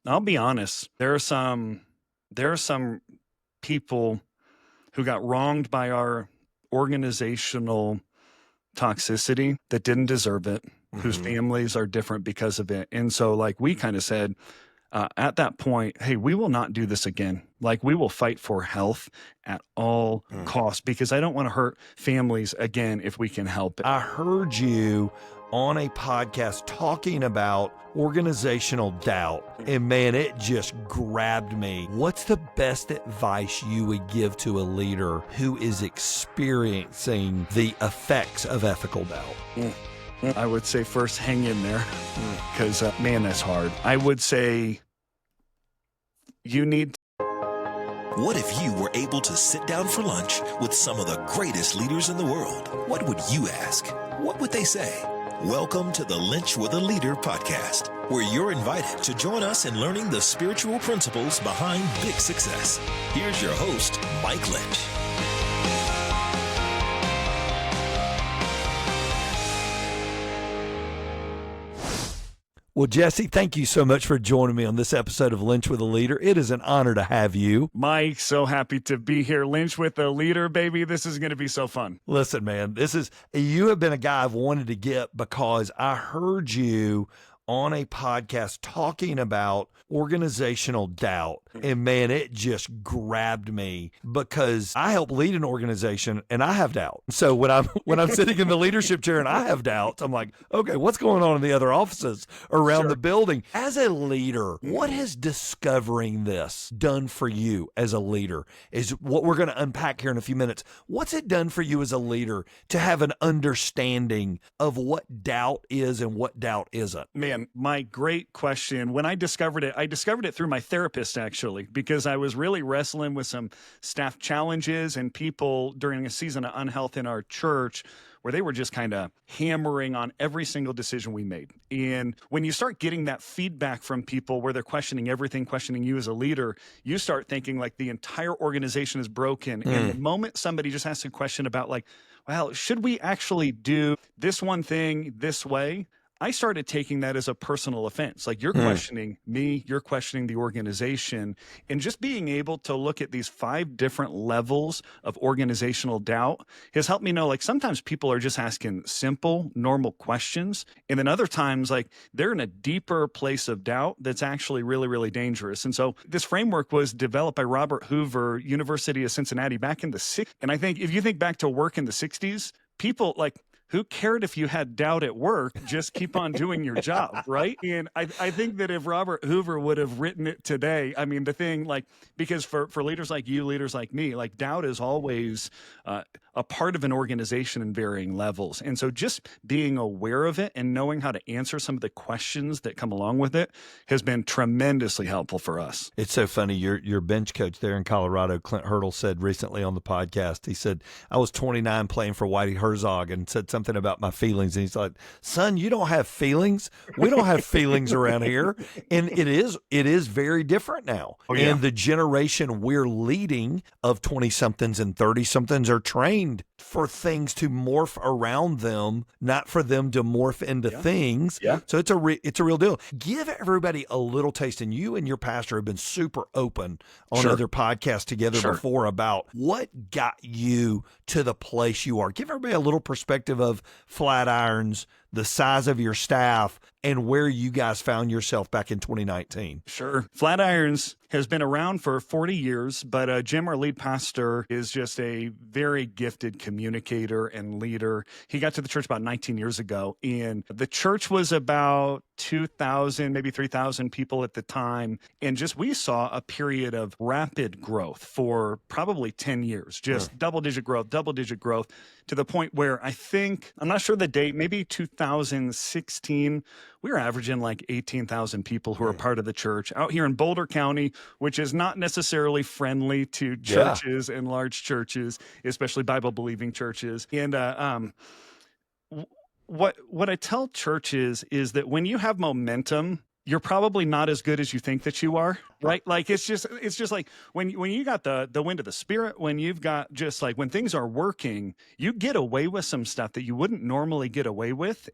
I'll be honest. There are some people who got wronged by our organizational toxicity that didn't deserve it, whose families are different because of it. And so like we kind of said, at that point, hey, we will not do this again. Like we will fight for health at all costs because I don't want to hurt families again if we can help it. I heard you on a podcast talking about organizational doubt, and man, it just grabbed me. What's the best advice you would give to a leader who is experiencing the effects of ethical doubt? I would say first, hang in there because, man, that's hard. I would say you need. What if you were able to sit down for lunch with some of the greatest leaders in the world? What would you ask? What would they say? Welcome to the Lynch with a Leader podcast, where you're invited to join us in learning the spiritual principles behind big success. Here's your host, Mike Linch. Well, Jesse, thank you so much for joining me on this episode of Lynch with a Leader. It is an honor to have you. Mike, so happy to be here. Lynch with a Leader, baby. This is going to be so fun. Listen, man, you have been a guy I've wanted to get because I heard you on a podcast talking about organizational doubt. And man, it just grabbed me because I help lead an organization and I have doubt. So when I'm sitting in the leadership chair and I have doubts, I'm like, okay, what's going on in the other offices around the building? As a leader, what has discovering this done for you as a leader is what we're going to unpack here in a few minutes. What's it done for you as a leader to have an understanding of what doubt is and what doubt isn't? Man, Mike, great question. When I discovered it through my therapist, actually, because I was really wrestling with some staff challenges and people during a season of unhealth in our church where they were just kind of hammering on every single decision we made. And when you start getting that feedback from people where they're questioning everything, questioning you as a leader, you start thinking like the entire organization is broken. And the moment somebody just asks a question about like, well, should we actually do this one thing this way? I started taking that as a personal offense. Like you're questioning me, you're questioning the organization, and just being able to look at these 5 different levels of organizational doubt has helped me know like sometimes people are just asking simple, normal questions. And then other times like they're in a deeper place of doubt that's actually really, really dangerous. And so this framework was developed by Robert Hoover, University of Cincinnati back in the 60s. And I think if you think back to work in the 60s, people like, who cared if you had doubt at work? Just keep on doing your job, right? And I think that if Robert Hoover would have written it today, I mean, the thing like, because for leaders like you, leaders like me, like doubt is always a part of an organization in varying levels. And so just being aware of it and knowing how to answer some of the questions that come along with it has been tremendously helpful for us. It's so funny. Your bench coach there in Colorado, Clint Hurdle, said recently on the podcast, he said, I was 29 playing for Whitey Herzog and said something about my feelings. And he's like, son, you don't have feelings. We don't have feelings around here. And it is very different now. Oh, yeah. And the generation we're leading of 20-somethings and 30-somethings are trained for things to morph around them, not for them to morph into things. Yeah. So it's a real deal. Give everybody a little taste. And you and your pastor have been super open on other podcasts together before about what got you to the place you are. Give everybody a little perspective of Flatirons, the size of your staff, and where you guys found yourself back in 2019. Sure. Flatirons has been around for 40 years, but Jim, our lead pastor, is just a very gifted communicator and leader. He got to the church about 19 years ago, and the church was about 2,000, maybe 3,000 people at the time. And just we saw a period of rapid growth for probably 10 years, just double-digit growth, to the point where I think, I'm not sure the date, maybe 2016, we were averaging like 18,000 people who are part of the church out here in Boulder County, which is not necessarily friendly to churches and large churches, especially Bible-believing churches. And what I tell churches is that when you have momentum, you're probably not as good as you think that you are. right? Like it's just like when you got the wind of the spirit, when you've got just like when things are working, you get away with some stuff that you wouldn't normally get away with.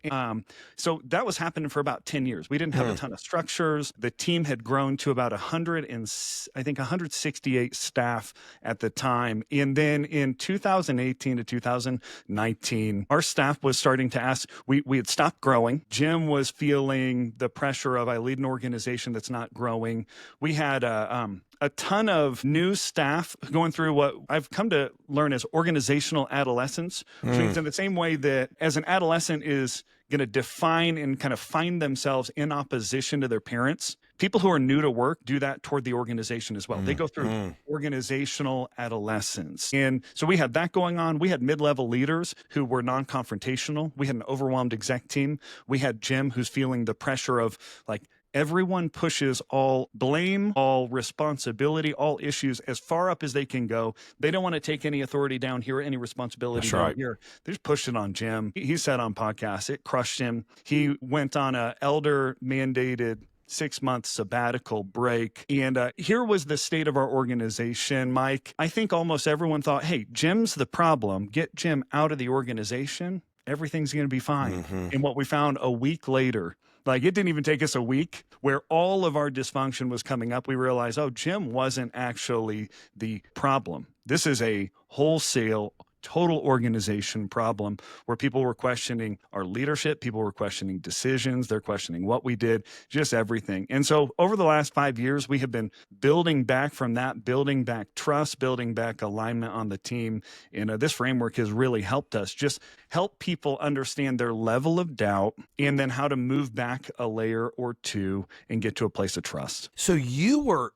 So that was happening for about 10 years. We didn't have a ton of structures. The team had grown to about 168 staff at the time. And then in 2018 to 2019, our staff was starting to ask, we had stopped growing. Jim was feeling the pressure of, I lead an organization that's not growing. We had a ton of new staff going through what I've come to learn as organizational adolescence, which means in the same way that as an adolescent is going to define and kind of find themselves in opposition to their parents, people who are new to work do that toward the organization as well. They go through organizational adolescence. And so we had that going on. We had mid-level leaders who were non-confrontational. We had an overwhelmed exec team. We had Jim who's feeling the pressure of like, everyone pushes all blame, all responsibility, all issues as far up as they can go. They don't want to take any authority down here, any responsibility down here. They just push it on Jim. He said on podcasts, it crushed him. He went on a elder mandated 6-month sabbatical break. And here was the state of our organization, Mike. I think almost everyone thought, hey, Jim's the problem. Get Jim out of the organization. Everything's going to be fine. And what we found a week later, like it didn't even take us a week, where all of our dysfunction was coming up. We realized, oh, Jim wasn't actually the problem. This is a wholesale, total organization problem where people were questioning our leadership. People were questioning decisions. They're questioning what we did, just everything. And so over the last 5 years, we have been building back from that, building back trust, building back alignment on the team. And this framework has really helped us just help people understand their level of doubt and then how to move back a layer or two and get to a place of trust. So you were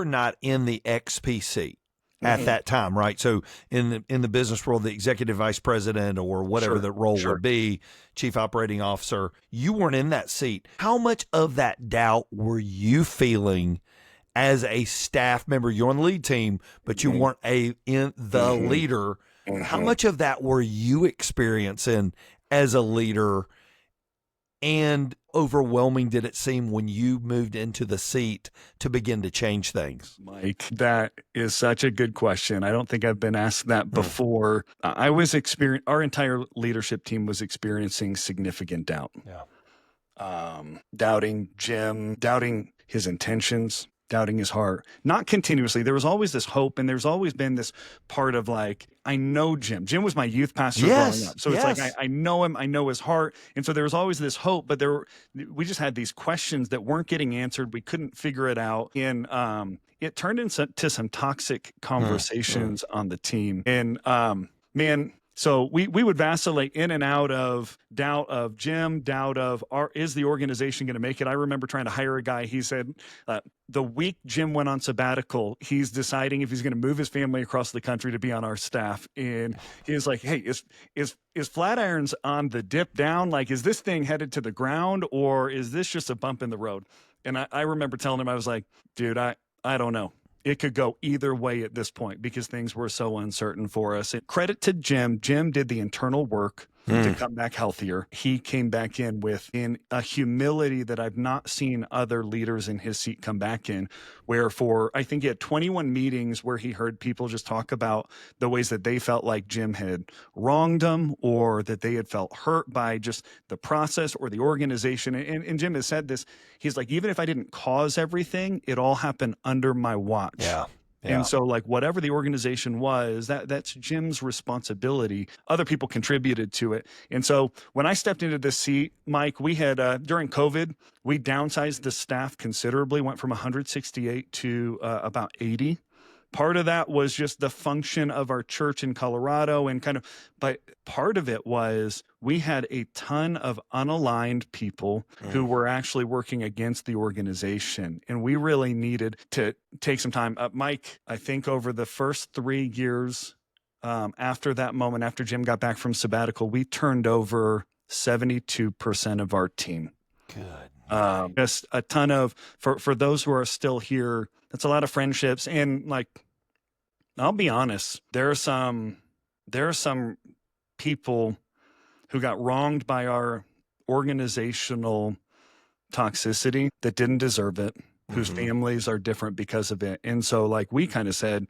not in the XPC at that time, right? So in the business world, the executive vice president or whatever the role would be, chief operating officer, you weren't in that seat. How much of that doubt were you feeling as a staff member? You're on the lead team, but you weren't in the leader. How much of that were you experiencing as a leader? And overwhelming did it seem when you moved into the seat to begin to change things? Mike, that is such a good question. I don't think I've been asked that before. Our entire leadership team was experiencing significant doubt. Doubting Jim, doubting his intentions, doubting his heart, not continuously. There was always this hope, and there's always been this part of like, I know Jim. Jim was my youth pastor growing up. So it's like, I know him, I know his heart. And so there was always this hope, but we just had these questions that weren't getting answered. We couldn't figure it out. And it turned into some toxic conversations on the team. And man, so we would vacillate in and out of doubt of Jim, doubt of is the organization going to make it? I remember trying to hire a guy. He said the week Jim went on sabbatical, he's deciding if he's going to move his family across the country to be on our staff. And he was like, hey, is Flatirons on the dip down? Like, is this thing headed to the ground or is this just a bump in the road? And I remember telling him, I was like, dude, I don't know. It could go either way at this point because things were so uncertain for us. And credit to Jim. Jim did the internal work to come back healthier. He came back in with a humility that I've not seen other leaders in his seat come back in, where I think he had 21 meetings where he heard people just talk about the ways that they felt like Jim had wronged them or that they had felt hurt by just the process or the organization. And Jim has said this, he's like, even if I didn't cause everything, it all happened under my watch. Yeah. And so like whatever the organization was, that's Jim's responsibility. Other people contributed to it. And so when I stepped into this seat, Mike, we had during COVID, we downsized the staff considerably, went from 168 to about 80. Part of that was just the function of our church in Colorado but part of it was we had a ton of unaligned people who were actually working against the organization. And we really needed to take some time. Mike, I think over the first 3 years after that moment, after Jim got back from sabbatical, we turned over 72% of our team. Good. Just a ton of, for those who are still here, that's a lot of friendships. And like, I'll be honest, there are some people who got wronged by our organizational toxicity that didn't deserve it. whose families are different because of it. And so like we kind of said,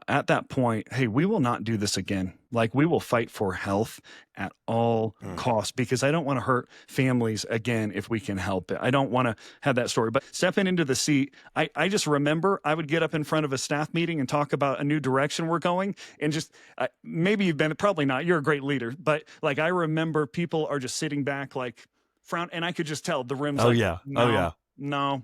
at that point, hey, we will not do this again. Like we will fight for health at all costs because I don't want to hurt families again if we can help it. I don't want to have that story. But stepping into the seat, I just remember I would get up in front of a staff meeting and talk about a new direction we're going. And just maybe you've been, probably not, you're a great leader. But like I remember people are just sitting back like frown. And I could just tell the room's no,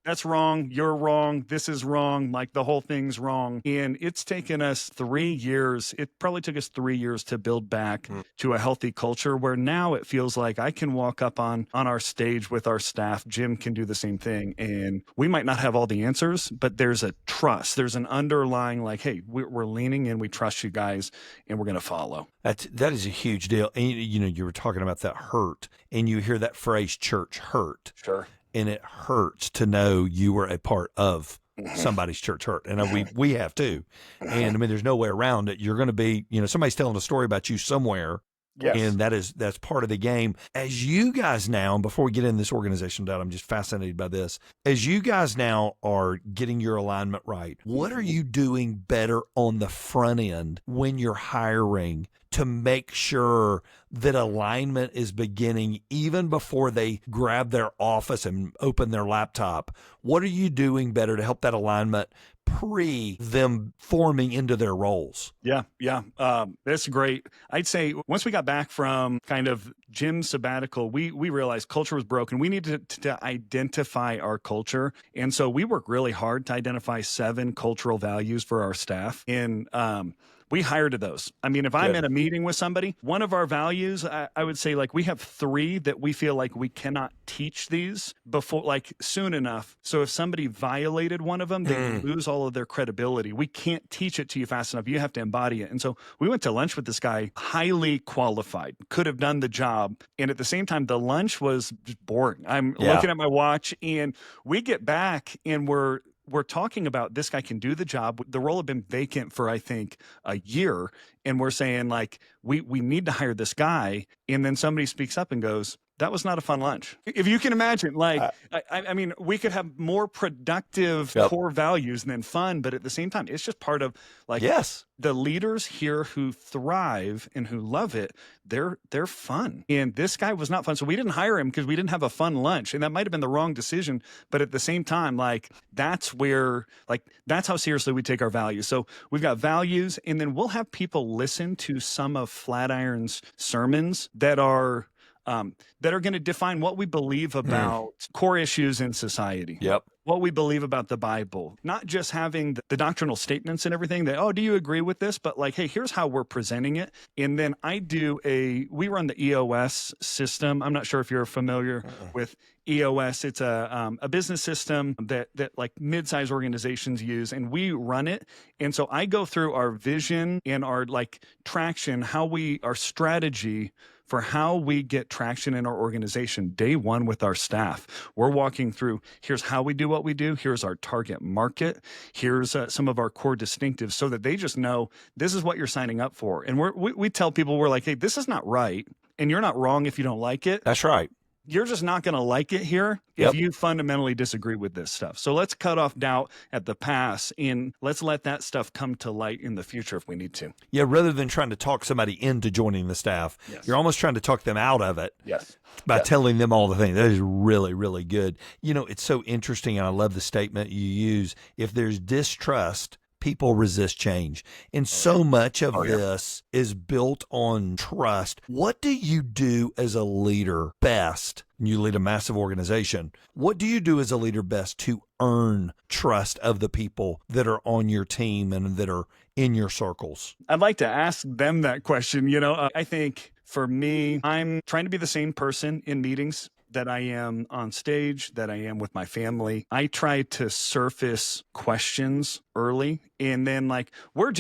that's wrong. You're wrong. This is wrong. Like the whole thing's wrong. And it's taken us 3 years. It probably took us 3 years to build back to a healthy culture where now it feels like I can walk up on our stage with our staff. Jim can do the same thing. And we might not have all the answers, but there's a trust. There's an underlying like, hey, we're leaning in. We trust you guys and we're going to follow. That is a huge deal. And, you were talking about that hurt and you hear that phrase church hurt. Sure. And it hurts to know you were a part of somebody's church hurt. And we have too. And I mean, there's no way around it. You're going to be, somebody's telling a story about you somewhere. Yes. And that's part of the game. As you guys now, and before we get in this organization, I'm just fascinated by this. As you guys now are getting your alignment right, what are you doing better on the front end when you're hiring to make sure that alignment is beginning even before they grab their office and open their laptop? What are you doing better to help that alignment pre them forming into their roles? Yeah. That's great. I'd say once we got back from kind of Jim's sabbatical, we realized culture was broken. We needed to identify our culture. And so we worked really hard to identify 7 cultural values for our staff. And we hired to those. I mean, if I'm in a meeting with somebody, one of our values, I would say like we have 3 that we feel like we cannot teach these before, like soon enough. So if somebody violated one of them, they lose all of their credibility. We can't teach it to you fast enough. You have to embody it. And so we went to lunch with this guy, highly qualified, could have done the job. And at the same time, the lunch was just boring. I'm looking at my watch and we get back and we're talking about this guy can do the job. The role had been vacant for, I think, a year. And we're saying like, we need to hire this guy. And then somebody speaks up and goes, that was not a fun lunch. If you can imagine, like, I mean, we could have more productive core values than fun, but at the same time, it's just part of like, the leaders here who thrive and who love it, they're fun. And this guy was not fun. So we didn't hire him because we didn't have a fun lunch. And that might've been the wrong decision. But at the same time, like, that's how seriously we take our values. So we've got values, and then we'll have people listen to some of Flatiron's sermons that are going to define what we believe about core issues in society. Yep. What we believe about the Bible, not just having the doctrinal statements and everything that, oh, do you agree with this? But like, hey, here's how we're presenting it. And then we run the EOS system. I'm not sure if you're familiar with EOS. It's a business system that like mid-sized organizations use, and we run it. And so I go through our vision and our like traction, our strategy for how we get traction in our organization day one with our staff. We're walking through, here's how we do what we do. Here's our target market. Here's some of our core distinctives so that they just know this is what you're signing up for. And we tell people, we're like, hey, this is not right. And you're not wrong if you don't like it. That's right. You're just not going to like it here if you fundamentally disagree with this stuff. So let's cut off doubt at the pass and let's let that stuff come to light in the future if we need to. Yeah, rather than trying to talk somebody into joining the staff, you're almost trying to talk them out of it by telling them all the things. That is really, really good. It's so interesting, and I love the statement you use. If there's distrust, people resist change. And so much of this is built on trust. What do you do as a leader best? You lead a massive organization. What do you do as a leader best to earn trust of the people that are on your team and that are in your circles? I'd like to ask them that question. I think for me, I'm trying to be the same person in meetings that I am on stage, that I am with my family. I try to surface questions early And then like, we're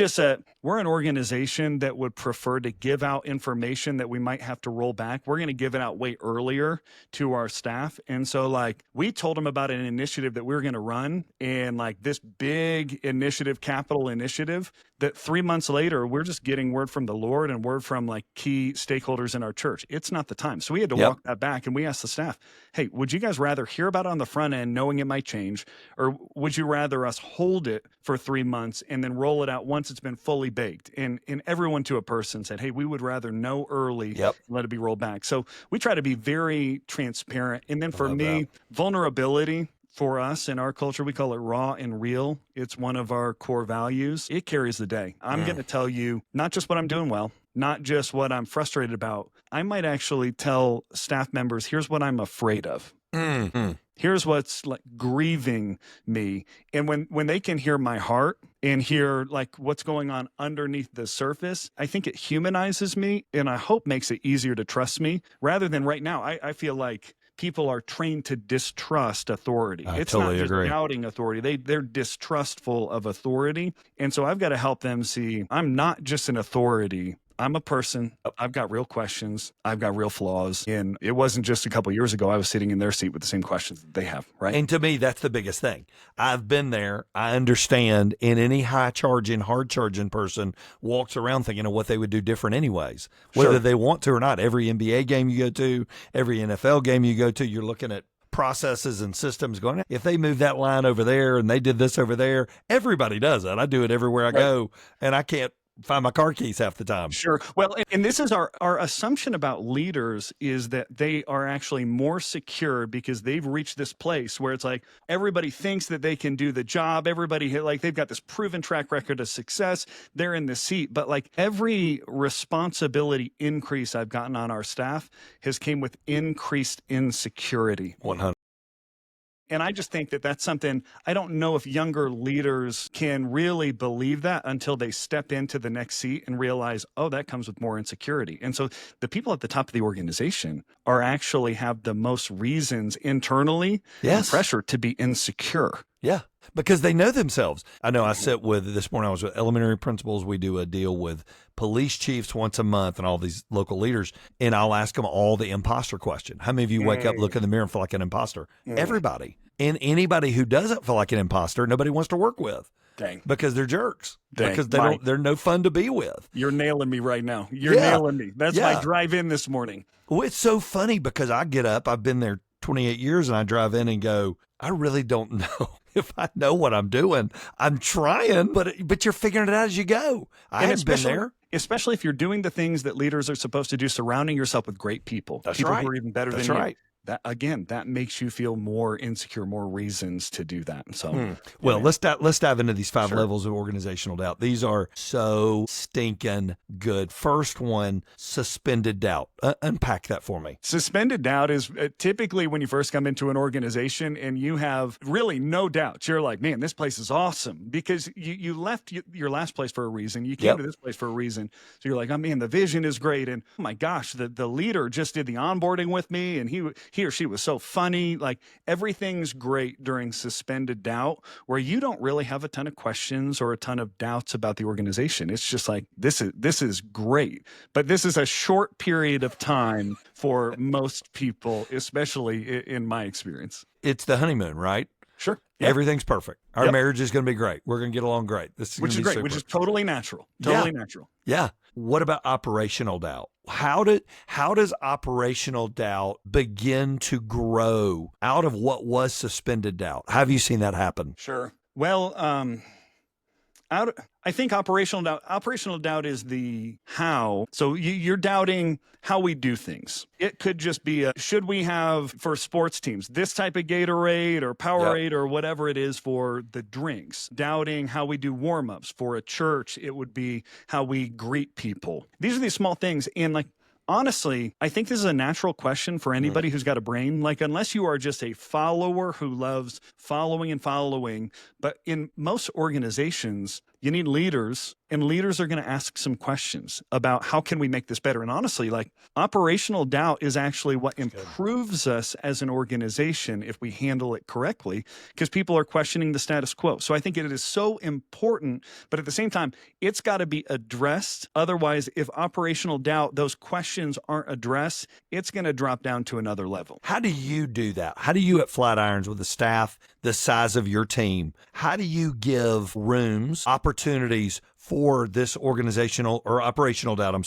an organization that would prefer to give out information that we might have to roll back. We're going to give it out way earlier to our staff. And so like, we told them about an initiative that we were going to run, and like this big initiative, capital initiative, that 3 months later, we're just getting word from the Lord and word from like key stakeholders in our church. It's not the time. So we had to walk that back, and we asked the staff, hey, would you guys rather hear about it on the front end, knowing it might change, or would you rather us hold it for 3 months and then roll it out once it's been fully baked? And everyone to a person said, hey, we would rather know early and let it be rolled back. So we try to be very transparent. And then for me, vulnerability, for us in our culture, we call it raw and real. It's one of our core values. It carries the day. I'm going to tell you not just what I'm doing well, not just what I'm frustrated about. I might actually tell staff members, here's what I'm afraid of. Mm-hmm. Here's what's like grieving me. And when they can hear my heart and hear like what's going on underneath the surface, I think it humanizes me, and I hope makes it easier to trust me, rather than right now. I feel like people are trained to distrust authority. It's totally not just doubting authority. They're distrustful of authority. And so I've got to help them see I'm not just an authority. I'm a person. I've got real questions. I've got real flaws. And it wasn't just a couple of years ago I was sitting in their seat with the same questions that they have, right? And to me, that's the biggest thing. I've been there. I understand. And any high-charging, hard-charging person walks around thinking of what they would do different anyways, whether they want to or not. Every NBA game you go to, every NFL game you go to, you're looking at processes and systems going, if they move that line over there and they did this over there, everybody does that. I do it everywhere I go, and I can't find my car keys half the time. Sure. Well, and this is our assumption about leaders, is that they are actually more secure because they've reached this place where it's like everybody thinks that they can do the job. Everybody like they've got this proven track record of success. They're in the seat. But like every responsibility increase I've gotten on our staff has came with increased insecurity. 100. And I just think that that's something, I don't know if younger leaders can really believe that until they step into the next seat and realize, oh, that comes with more insecurity. And so the people at the top of the organization are actually have the most reasons internally and pressure to be insecure. Yeah, because they know themselves. I know I sit with, this morning I was with elementary principals. We do a deal with police chiefs once a month and all these local leaders, and I'll ask them all the imposter question. How many of you wake up, look in the mirror and feel like an imposter? Everybody. And anybody who doesn't feel like an imposter, nobody wants to work with. Dang. Because they're jerks. Dang. Because they're no fun to be with. You're nailing me right now. You're nailing me. That's my drive in this morning. Well, it's so funny because I get up, I've been there 28 years, and I drive in and go, I really don't know if I know what I'm doing. I'm trying, but you're figuring it out as you go. I haven't been there. Especially if you're doing the things that leaders are supposed to do, surrounding yourself with great people. That's people right. who are even better That's than right. you. That again, that makes you feel more insecure, more reasons to do that. So, well, let's dive into these 5 levels of organizational doubt. These are so stinking good. First one, suspended doubt. Unpack that for me. Suspended doubt is typically when you first come into an organization and you have really no doubts. You're like, man, this place is awesome, because you left your last place for a reason. You came to this place for a reason. So you're like, oh man, the vision is great, and oh my gosh, the leader just did the onboarding with me, and he or she was so funny. Like everything's great during suspended doubt, where you don't really have a ton of questions or a ton of doubts about the organization. It's just like, this is great, but this is a short period of time for most people, especially in my experience. It's the honeymoon, right? Sure. Yep. Everything's perfect. Our marriage is going to be great. We're going to get along great. Which is great, super. Which is totally natural. Totally natural. Yeah. What about operational doubt? How does operational doubt begin to grow out of what was suspended doubt? How have you seen that happen? Sure. Well, I think operational doubt is the how. So you're doubting how we do things. It could just be should we have, for sports teams, this type of Gatorade or Powerade or whatever it is for the drinks. Doubting how we do warm-ups. For a church, it would be how we greet people. These are these small things. And like, honestly, I think this is a natural question for anybody who's got a brain. Like, unless you are just a follower who loves following, but in most organizations, You need leaders, and leaders are going to ask some questions about how can we make this better. And honestly, like operational doubt is actually what improves us as an organization if we handle it correctly, because people are questioning the status quo. So I think it is so important, but at the same time, it's got to be addressed. Otherwise, if operational doubt, those questions aren't addressed, it's going to drop down to another level. How do you do that? How do you at Flatirons with the staff the size of your team, how do you give rooms, opportunities for this organizational or operational doubt,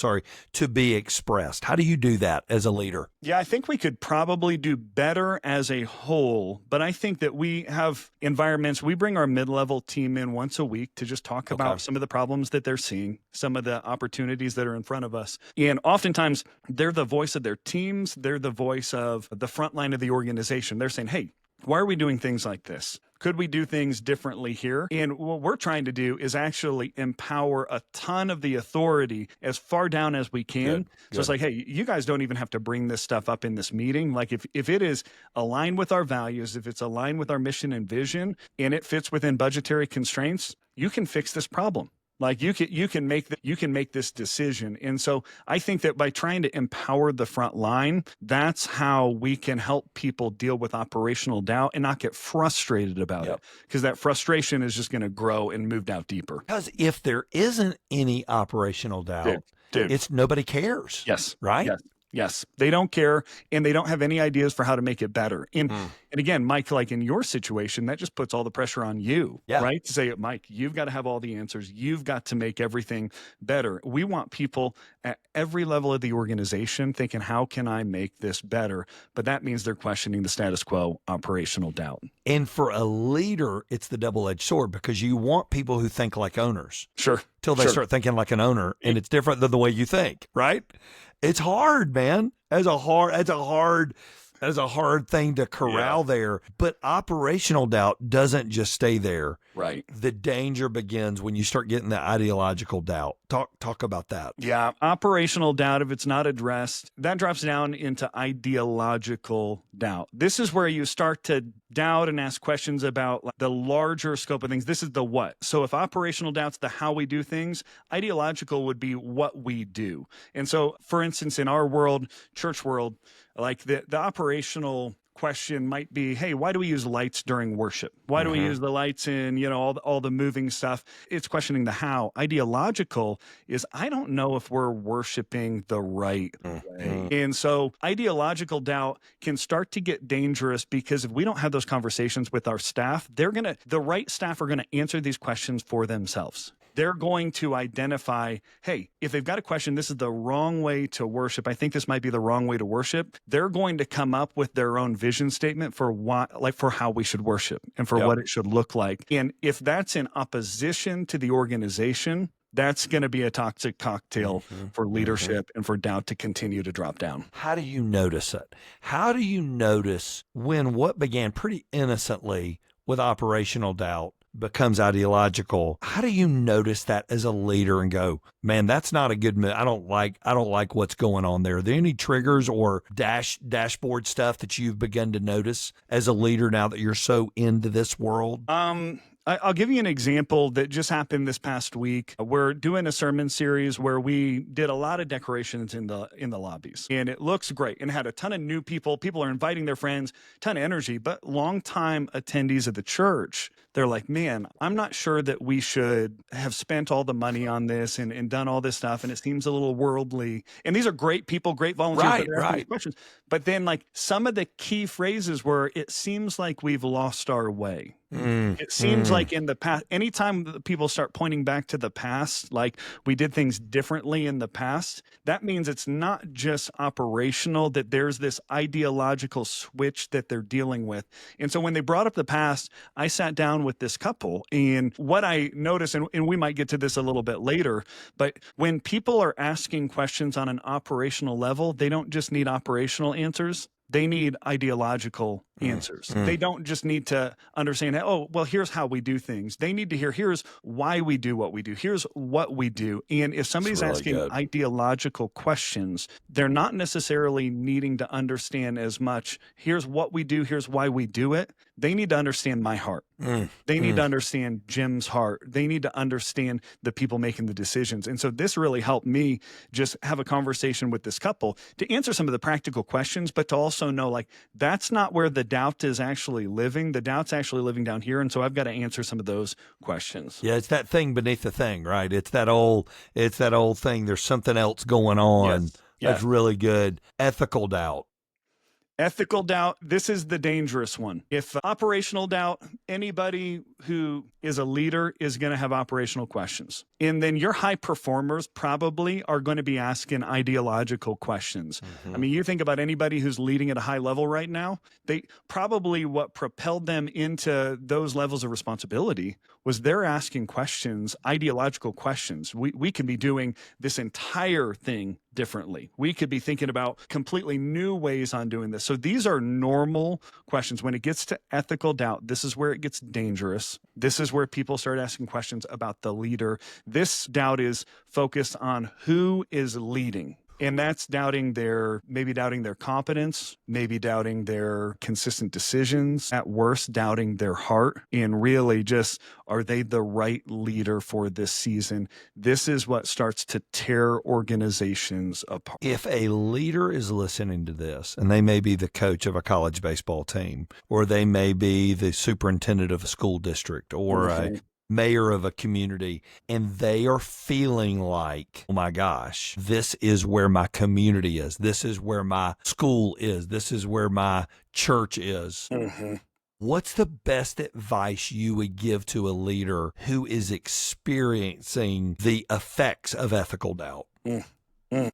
to be expressed? How do you do that as a leader? Yeah, I think we could probably do better as a whole, but I think that we have environments. We bring our mid-level team in once a week to just talk about some of the problems that they're seeing, some of the opportunities that are in front of us. And oftentimes they're the voice of their teams. They're the voice of the front line of the organization. They're saying, hey, why are we doing things like this? Could we do things differently here? And what we're trying to do is actually empower a ton of the authority as far down as we can. So it's like, hey, you guys don't even have to bring this stuff up in this meeting. Like if it is aligned with our values, if it's aligned with our mission and vision, and it fits within budgetary constraints, you can fix this problem. Like you can make this decision. And so I think that by trying to empower the front line, that's how we can help people deal with operational doubt and not get frustrated about it, because that frustration is just going to grow and move down deeper. Because if there isn't any operational doubt, it's nobody cares. Yes. Right? Yes, they don't care, and they don't have any ideas for how to make it better. And again, Mike, like in your situation, that just puts all the pressure on you, right? To say, Mike, you've got to have all the answers. You've got to make everything better. We want people at every level of the organization thinking, how can I make this better? But that means they're questioning the status quo, operational doubt. And for a leader, it's the double-edged sword, because you want people who think like owners. Sure. Till they start thinking like an owner, and it's different than the way you think, right? It's hard, man. That's a hard thing to corral there. But operational doubt doesn't just stay there. Right. The danger begins when you start getting the ideological doubt. Talk about that. Yeah. Operational doubt, if it's not addressed, that drops down into ideological doubt. This is where you start to doubt and ask questions about the larger scope of things. This is the what. So if operational doubt's the how we do things, ideological would be what we do. And so, for instance, in our world, church world, like the operational question might be, hey, why do we use lights during worship? Why do we use the lights in, all the moving stuff? It's questioning the how. Ideological is, I don't know if we're worshiping the right way. And so ideological doubt can start to get dangerous, because if we don't have those conversations with our staff, the right staff are going to answer these questions for themselves. They're going to identify, hey, if they've got a question, this is the wrong way to worship. I think this might be the wrong way to worship. They're going to come up with their own vision statement for for how we should worship and for what it should look like. And if that's in opposition to the organization, that's going to be a toxic cocktail for leadership and for doubt to continue to drop down. How do you notice it? How do you notice when what began pretty innocently with operational doubt becomes ideological? How do you notice that as a leader and go, man, that's not a good move. I don't like what's going on there. Are there any triggers or dashboard stuff that you've begun to notice as a leader now that you're so into this world? I'll give you an example that just happened this past week. We're doing a sermon series where we did a lot of decorations in the lobbies, and it looks great and had a ton of new people. People are inviting their friends, ton of energy, but longtime attendees of the church, they're like, man, I'm not sure that we should have spent all the money on this and done all this stuff. And it seems a little worldly. And these are great people, great volunteers. Right. Questions. But then like some of the key phrases were, it seems like we've lost our way. It seems like in the past, anytime people start pointing back to the past, like we did things differently in the past, that means it's not just operational, that there's this ideological switch that they're dealing with. And so when they brought up the past, I sat down with this couple, and what I noticed, and we might get to this a little bit later, but when people are asking questions on an operational level, they don't just need operational answers. They need ideological answers. They don't just need to understand, oh, well, here's how we do things. They need to hear, here's why we do what we do. Here's what we do. And if somebody's asking ideological questions, they're not necessarily needing to understand as much, here's what we do, here's why we do it. they need to understand my heart. They need to understand Jim's heart. They need to understand the people making the decisions. And so this really helped me just have a conversation with this couple to answer some of the practical questions, but to also know, like, that's not where the doubt is actually living. The doubt's actually living down here. And so I've got to answer some of those questions. Yeah, it's that thing beneath the thing, right? It's that old thing. There's something else going on. Yes. That's really good. Ethical doubt. Ethical doubt, this is the dangerous one. If operational doubt, anybody who is a leader is going to have operational questions. And then your high performers probably are going to be asking ideological questions. I mean, you think about anybody who's leading at a high level right now, they probably what propelled them into those levels of responsibility was they're asking questions, ideological questions. We can be doing this entire thing differently. We could be thinking about completely new ways on doing this. So these are normal questions. When it gets to ethical doubt, this is where it gets dangerous. This is where people start asking questions about the leader. This doubt is focused on who is leading. And that's maybe doubting their competence, maybe doubting their consistent decisions, at worst, doubting their heart, and really just, are they the right leader for this season? This is what starts to tear organizations apart. If a leader is listening to this, and they may be the coach of a college baseball team, or they may be the superintendent of a school district, or a mayor of a community, and they are feeling like, oh my gosh, this is where my community is. This is where my school is. This is where my church is. What's the best advice you would give to a leader who is experiencing the effects of ethical doubt?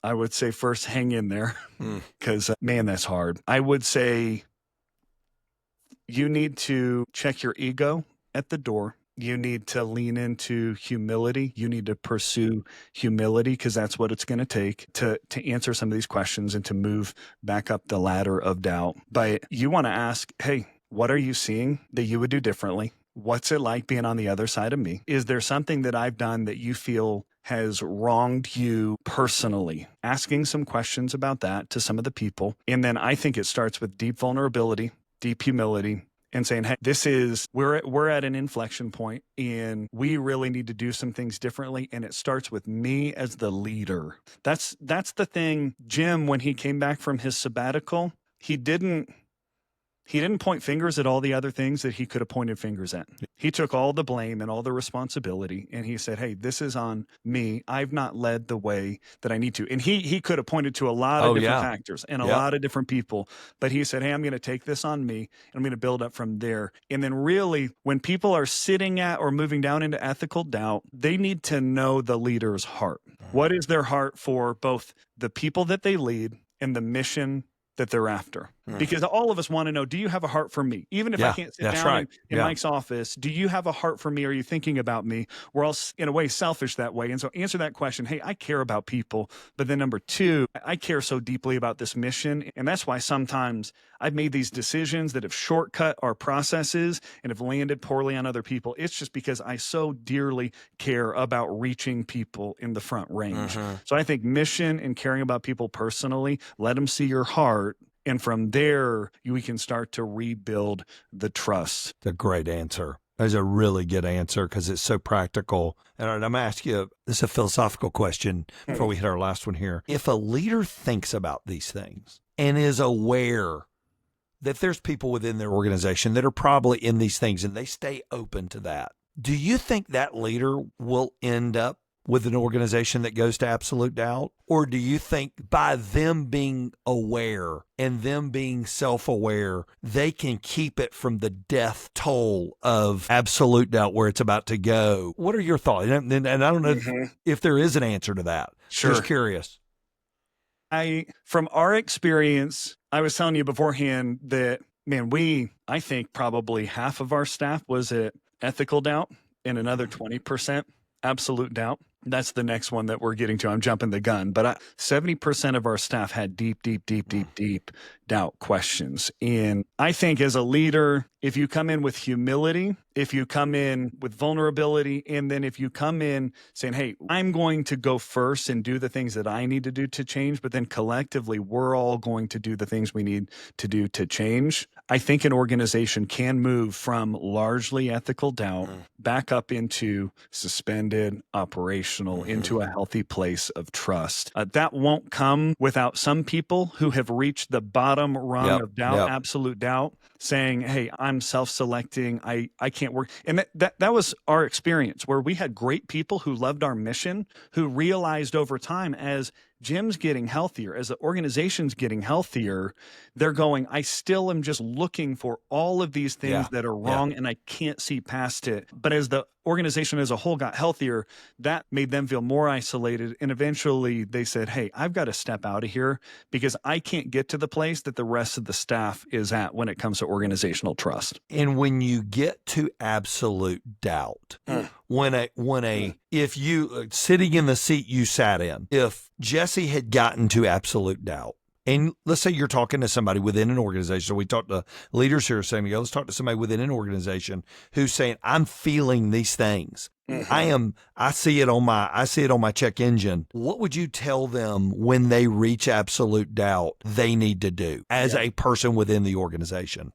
I would say first, hang in there, because man, that's hard. I would say you need to check your ego at the door. You need to lean into humility. You need to pursue humility, because that's what it's going to take to answer some of these questions and to move back up the ladder of doubt. But you want to ask, hey, what are you seeing that you would do differently? What's it like being on the other side of me? Is there something that I've done that you feel has wronged you personally? Asking some questions about that to some of the people. And then I think it starts with deep vulnerability, deep humility, and saying, hey, we're at an inflection point, and we really need to do some things differently. And it starts with me as the leader. That's the thing. Jim, when he came back from his sabbatical, he didn't point fingers at all the other things that he could have pointed fingers at. He took all the blame and all the responsibility, and he said, hey, this is on me. I've not led the way that I need to. And he could have pointed to a lot of different factors and a lot of different people, but he said, hey, I'm going to take this on me, and I'm going to build up from there. And then really, when people are sitting at or moving down into ethical doubt, they need to know the leader's heart. What is their heart for both the people that they lead and the mission that they're after? Because all of us want to know, do you have a heart for me? Even if I can't sit down in Mike's office, do you have a heart for me? Are you thinking about me? We're all in a way selfish that way. And so answer that question. Hey, I care about people. But then number two, I care so deeply about this mission. And that's why sometimes I've made these decisions that have shortcut our processes and have landed poorly on other people. It's just because I so dearly care about reaching people in the front range. So I think mission and caring about people personally, let them see your heart. And from there, we can start to rebuild the trust. It's a great answer. That's a really good answer, because it's so practical. And I'm going to ask you, this is a philosophical question before we hit our last one here. If a leader thinks about these things and is aware that there's people within their organization that are probably in these things, and they stay open to that, do you think that leader will end up with an organization that goes to absolute doubt? Or do you think by them being aware and them being self-aware, they can keep it from the death toll of absolute doubt where it's about to go? What are your thoughts? And I don't know if there is an answer to that. Sure. Just curious. From our experience, I was telling you beforehand that, man, I think probably half of our staff was at ethical doubt and another 20% absolute doubt. That's the next one that we're getting to. I'm jumping the gun, but 70% of our staff had deep doubt questions. And I think as a leader, if you come in with humility, if you come in with vulnerability, and then if you come in saying, hey, I'm going to go first and do the things that I need to do to change, but then collectively we're all going to do the things we need to do to change. I think an organization can move from largely ethical doubt back up into suspended, operational, into a healthy place of trust. That won't come without some people who have reached the bottom rung of doubt, absolute doubt, saying, hey, I'm self-selecting. I can't work. And that was our experience, where we had great people who loved our mission, who realized over time, as Jim's getting healthier, as the organization's getting healthier, they're going, I still am just looking for all of these things that are wrong, and I can't see past it. But as the organization as a whole got healthier, that made them feel more isolated. And eventually they said, hey, I've got to step out of here because I can't get to the place that the rest of the staff is at when it comes to organizational trust. And when you get to absolute doubt, if you sitting in the seat you sat in, if Jesse had gotten to absolute doubt, and let's say you're talking to somebody within an organization. So we talked to leaders here saying, let's talk to somebody within an organization who's saying, I'm feeling these things. I see it on my check engine. What would you tell them when they reach absolute doubt they need to do as a person within the organization?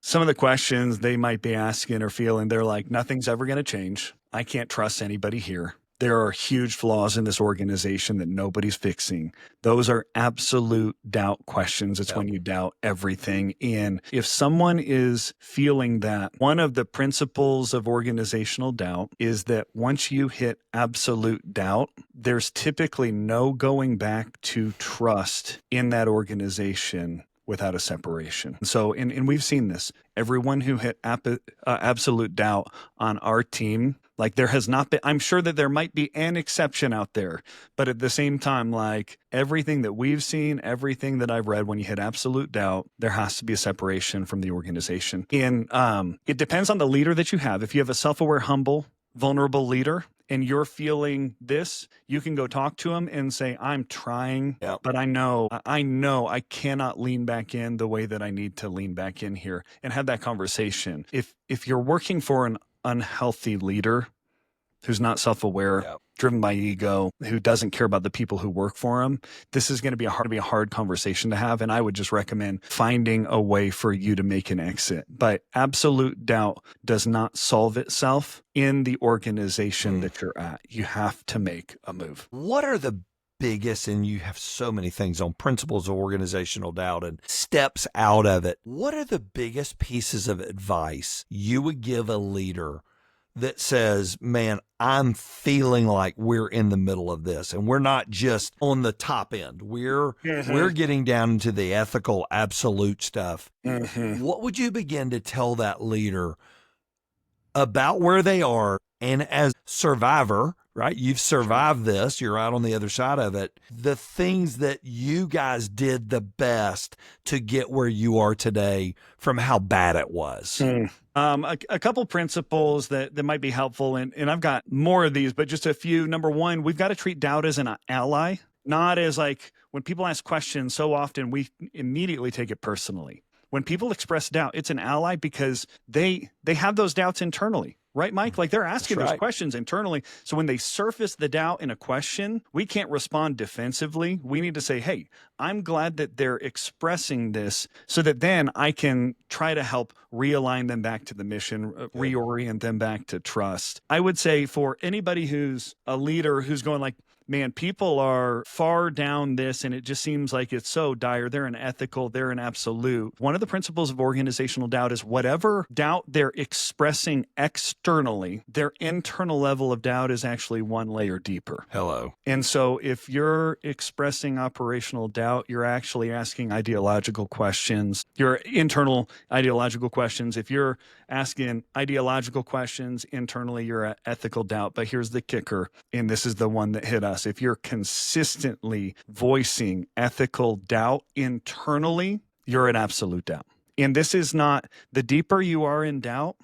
Some of the questions they might be asking or feeling, they're like, nothing's ever going to change. I can't trust anybody here. There are huge flaws in this organization that nobody's fixing. Those are absolute doubt questions. It's when you doubt everything. And if someone is feeling that, one of the principles of organizational doubt is that once you hit absolute doubt, there's typically no going back to trust in that organization without a separation. So, and we've seen this. Everyone who hit absolute doubt on our team, like there has not been, I'm sure that there might be an exception out there, but at the same time, like everything that we've seen, everything that I've read, when you hit absolute doubt, there has to be a separation from the organization. And it depends on the leader that you have. If you have a self-aware, humble, vulnerable leader, and you're feeling this, you can go talk to him and say, I'm trying, but I know I cannot lean back in the way that I need to lean back in here, and have that conversation. If you're working for an unhealthy leader who's not self-aware, driven by ego, who doesn't care about the people who work for him, this is going to be a hard conversation to have. And I would just recommend finding a way for you to make an exit. But absolute doubt does not solve itself in the organization that you're at. You have to make a move. What are the biggest, and you have so many things on principles of organizational doubt and steps out of it, what are the biggest pieces of advice you would give a leader that says, man, I'm feeling like we're in the middle of this and we're not just on the top end. We're getting down into the ethical, absolute stuff. What would you begin to tell that leader about where they are? And as survivor, right? You've survived this. You're out on the other side of it. The things that you guys did the best to get where you are today from how bad it was. A couple principles that might be helpful, and I've got more of these, but just a few. Number one, we've got to treat doubt as an ally, not as like when people ask questions, so often we immediately take it personally. When people express doubt, it's an ally because they have those doubts internally. Right, Mike? Like they're asking those questions internally. So when they surface the doubt in a question, we can't respond defensively. We need to say, hey, I'm glad that they're expressing this so that then I can try to help realign them back to the mission, reorient them back to trust. I would say for anybody who's a leader who's going like, man, people are far down this and it just seems like it's so dire. They're an ethical, they're an absolute. One of the principles of organizational doubt is whatever doubt they're expressing externally, their internal level of doubt is actually one layer deeper. Hello. And so if you're expressing operational doubt, you're actually asking ideological questions, your internal ideological questions. If you're asking ideological questions internally, you're at ethical doubt. But here's the kicker, and this is the one that hit us. If you're consistently voicing ethical doubt internally, you're at absolute doubt. And this is not, the deeper you are in doubt,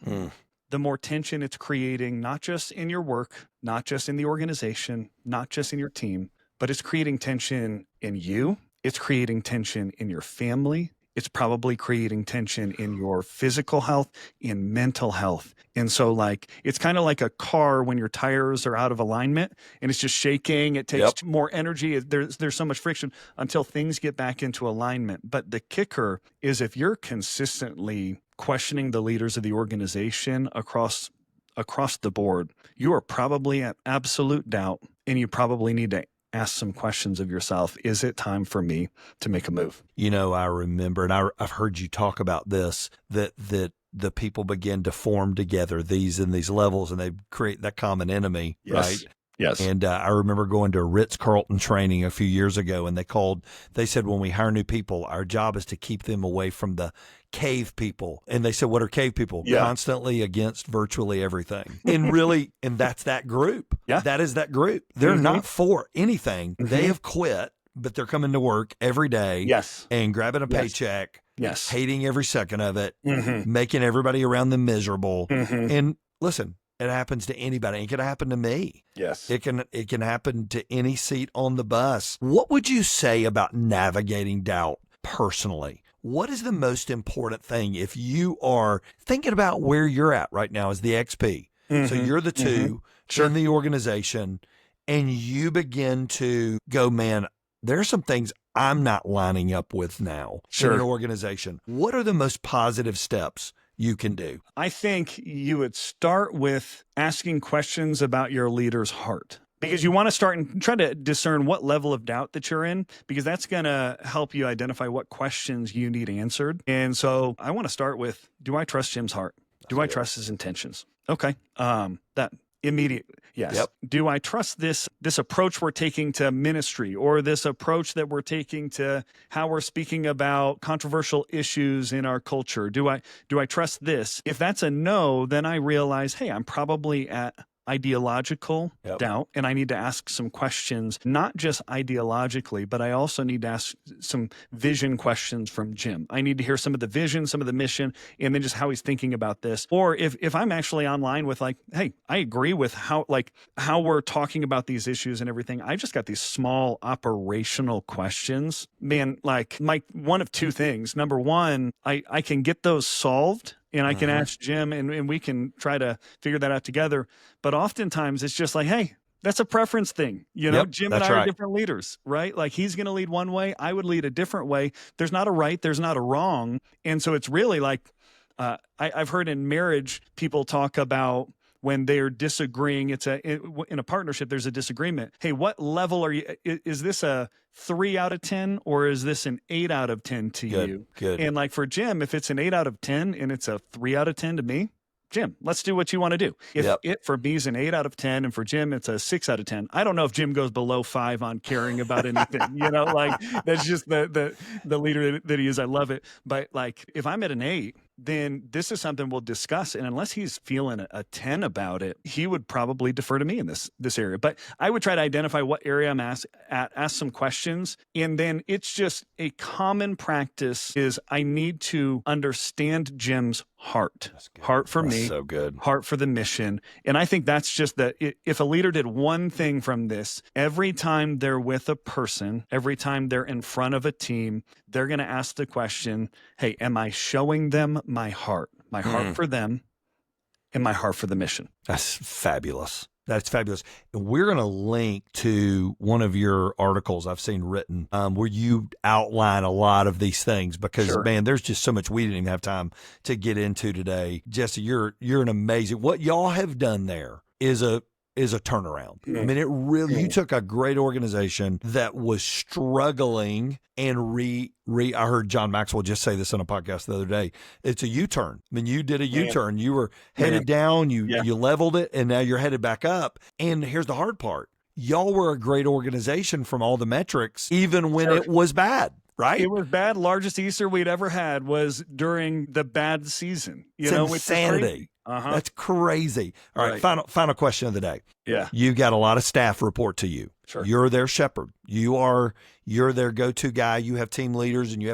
the more tension it's creating, not just in your work, not just in the organization, not just in your team, but it's creating tension in you. It's creating tension in your family. it's probably creating tension in your physical health, in mental health. And so like, it's kind of like a car when your tires are out of alignment and it's just shaking. It takes more energy. There's so much friction until things get back into alignment. But the kicker is if you're consistently questioning the leaders of the organization across the board, you are probably at absolute doubt, and you probably need to ask some questions of yourself. Is it time for me to make a move? You know, I remember, and I've heard you talk about this, that the people begin to form together these levels, and they create that common enemy, right? Yes. And I remember going to a Ritz-Carlton training a few years ago, and they said, when we hire new people, our job is to keep them away from the cave people. And they said, what are cave people? Constantly against virtually everything. And that's that group. Yeah. That is that group. They're not for anything. They have quit, but they're coming to work every day. And grabbing a paycheck. Hating every second of it. Making everybody around them miserable. And listen, it happens to anybody. It can happen to me. It can happen to any seat on the bus. What would you say about navigating doubt personally? What is the most important thing if you are thinking about where you're at right now as the XP? So you're the two in the organization, and you begin to go, man, there are some things I'm not lining up with now in an organization. What are the most positive steps you can do? I think you would start with asking questions about your leader's heart, because you want to start and try to discern what level of doubt that you're in, because that's going to help you identify what questions you need answered. And so I want to start with, do I trust Jim's heart? Do I trust his intentions? Okay. That immediate. Yes. Do I trust this approach we're taking to ministry, or this approach that we're taking to how we're speaking about controversial issues in our culture? Do I trust this? If that's a no, then I realize, hey, I'm probably at ideological doubt, and I need to ask some questions, not just ideologically, but I also need to ask some vision questions from Jim. I need to hear some of the vision, some of the mission, and then just how he's thinking about this. Or if I'm actually online with like, hey, I agree with how we're talking about these issues and everything, I just got these small operational questions, man, like one of two things. Number one, I can get those solved, and I can ask Jim, and we can try to figure that out together. But oftentimes it's just like, hey, that's a preference thing. You know, Jim and I are different leaders, right? Like, he's going to lead one way, I would lead a different way. There's not a right, there's not a wrong. And so it's really like, I've heard in marriage, people talk about when they're disagreeing, in a partnership, there's a disagreement. Hey, what level are you? Is this a 3 out of 10, or is this an 8 out of 10 to you? Good. And like for Jim, if it's an 8 out of 10 and it's a 3 out of 10 to me, Jim, let's do what you want to do. If it for me is an 8 out of 10 and for Jim it's a 6 out of 10, I don't know if Jim goes below 5 on caring about anything. You know, like that's just the leader that he is. I love it. But like if I'm at an 8, then this is something we'll discuss. And unless he's feeling a 10 about it, he would probably defer to me in this area. But I would try to identify what area I'm ask some questions. And then it's just a common practice is I need to understand Jim's heart for me, so good, heart for the mission. And I think that's just if a leader did one thing from this, every time they're with a person, every time they're in front of a team, they're going to ask the question, hey, am I showing them my heart for them and my heart for the mission? That's fabulous. That's fabulous. And we're going to link to one of your articles I've seen written where you outline a lot of these things because, man, there's just so much we didn't even have time to get into today. Jesse, you're an amazing – what y'all have done there is a turnaround. I mean, it really, you took a great organization that was struggling and I heard John Maxwell just say this on a podcast the other day. It's a U-turn. I mean, you did a U-turn. You were headed down, you leveled it, and now you're headed back up. And here's the hard part. Y'all were a great organization from all the metrics, even when it was bad. Right? It was bad. Largest Easter we'd ever had was during the bad season. It's insanity. That's crazy. All right. Final question of the day. Yeah. You got a lot of staff report to you. Sure. You're their shepherd. You're their go-to guy. You have team leaders and you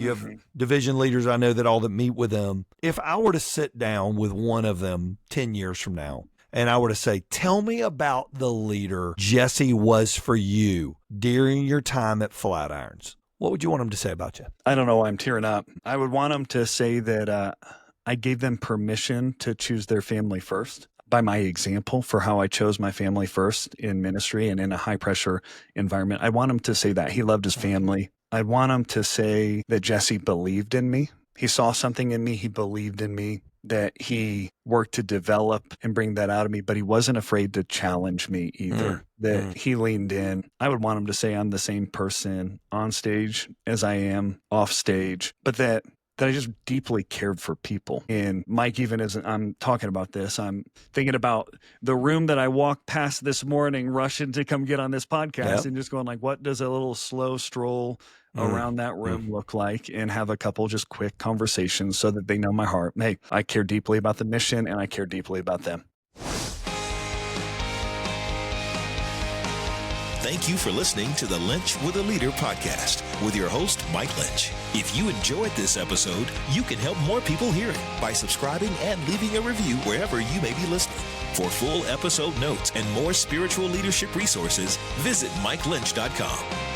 have division leaders. I know that meet with them. If I were to sit down with one of them 10 years from now, and I were to say, tell me about the leader Jesse was for you during your time at Flatirons, What would you want them to say about you? I don't know why I'm tearing up. I would want them to say that I gave them permission to choose their family first by my example for how I chose my family first in ministry and in a high-pressure environment. I want him to say that. He loved his family. I want him to say that Jesse believed in me. He saw something in me. He believed in me, that he worked to develop and bring that out of me, but he wasn't afraid to challenge me either, that he leaned in. I would want him to say I'm the same person on stage as I am off stage, but that I just deeply cared for people. And Mike, even as I'm talking about this, I'm thinking about the room that I walked past this morning, rushing to come get on this podcast and just going like, what does a little slow stroll around that room look like, and have a couple just quick conversations so that they know my heart. Hey, I care deeply about the mission and I care deeply about them. Thank you for listening to the Lynch with a Leader podcast with your host, Mike Linch. If you enjoyed this episode, you can help more people hear it by subscribing and leaving a review wherever you may be listening. For full episode notes and more spiritual leadership resources, visit MikeLynch.com.